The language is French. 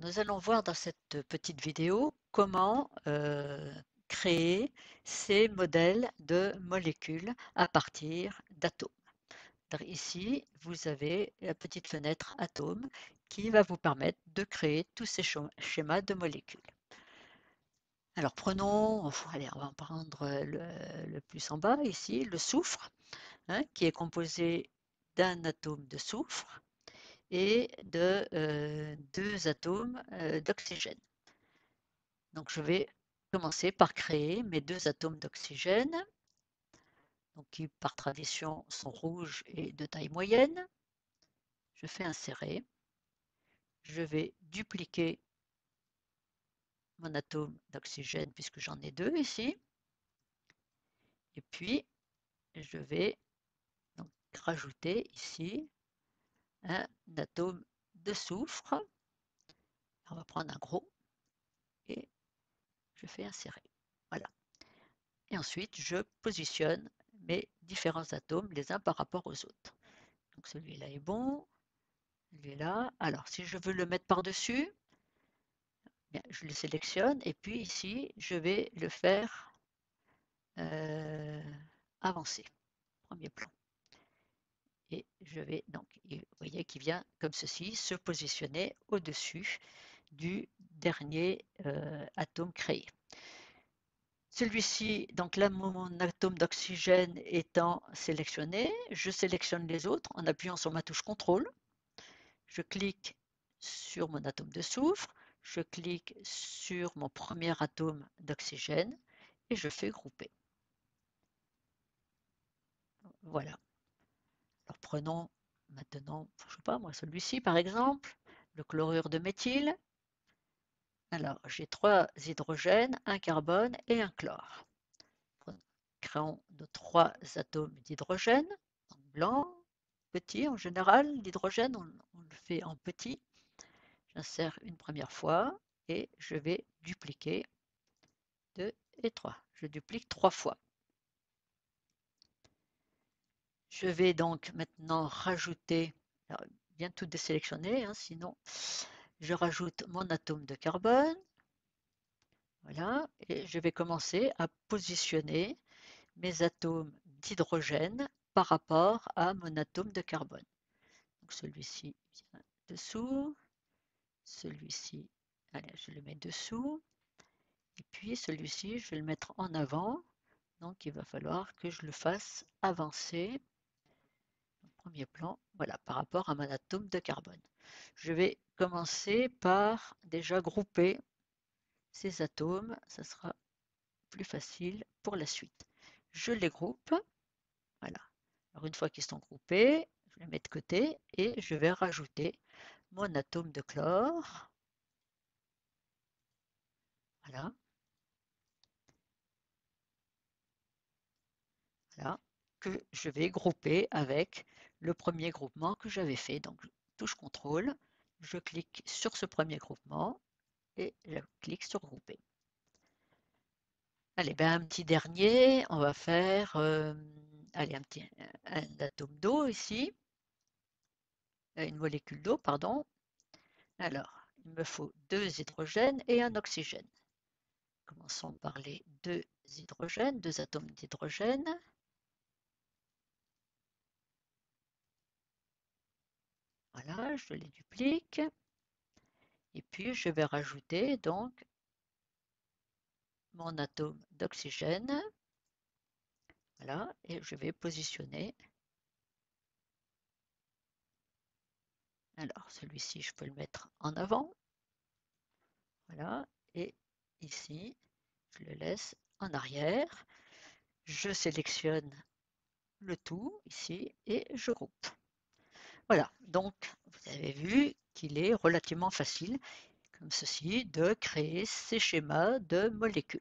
nous allons voir dans cette petite vidéo comment créer ces modèles de molécules à partir d'atomes. Ici, vous avez la petite fenêtre Atomes qui va vous permettre de créer tous ces schémas de molécules. Alors prenons, allez, on va prendre le plus en bas ici, le soufre, hein, qui est composé d'un atome de soufre et de deux atomes d'oxygène. Donc je vais commencer par créer mes deux atomes d'oxygène, donc qui par tradition sont rouges et de taille moyenne. Je fais insérer. Je vais dupliquer mon atome d'oxygène puisque j'en ai deux ici. Et puis je vais donc rajouter ici un atome de soufre. On va prendre un gros et je fais insérer. Voilà. Et ensuite, je positionne mes différents atomes les uns par rapport aux autres. Donc celui-là est bon, celui-là. Alors, si je veux le mettre par-dessus, je le sélectionne et puis ici, je vais le faire avancer, premier plan. Et je vais donc, vous voyez qu'il vient comme ceci, se positionner au-dessus du dernier atome créé. Celui-ci, donc là, mon atome d'oxygène étant sélectionné, je sélectionne les autres en appuyant sur ma touche CTRL. Je clique sur mon atome de soufre, je clique sur mon premier atome d'oxygène et je fais grouper. Voilà. Alors prenons maintenant, je sais pas moi, celui-ci par exemple, le chlorure de méthyle. Alors j'ai 3 hydrogènes, un carbone et un chlore. Créons nos 3 atomes d'hydrogène en blanc, petit en général. L'hydrogène, on le fait en petit. J'insère une première fois et je vais dupliquer 2 et 3. Je duplique 3 fois. Je vais donc maintenant rajouter, alors, bien tout désélectionner, hein, sinon je rajoute mon atome de carbone. Voilà, et je vais commencer à positionner mes atomes d'hydrogène par rapport à mon atome de carbone. Donc celui-ci vient dessous, celui-ci, allez, je le mets dessous, et puis celui-ci, je vais le mettre en avant. Donc il va falloir que je le fasse avancer au premier plan, voilà, par rapport à mon atome de carbone. Je vais commencer par déjà grouper ces atomes, ça sera plus facile pour la suite. Je les groupe, voilà. Alors une fois qu'ils sont groupés, je les mets de côté et je vais rajouter mon atome de chlore. Voilà. Voilà. Que je vais grouper avec le premier groupement que j'avais fait. Donc, touche CTRL, je clique sur ce premier groupement et je clique sur grouper. Allez, ben un petit dernier, on va faire allez, un atome d'eau ici, une molécule d'eau, pardon. Alors, il me faut 2 hydrogènes et un oxygène. Commençons par les 2 hydrogènes, 2 atomes d'hydrogène. Voilà, je les duplique. Et puis, je vais rajouter donc mon atome d'oxygène. Voilà, et je vais positionner. Alors, celui-ci, je peux le mettre en avant. Voilà, et ici, je le laisse en arrière. Je sélectionne le tout ici et je groupe. Voilà, donc vous avez vu qu'il est relativement facile, comme ceci, de créer ces schémas de molécules.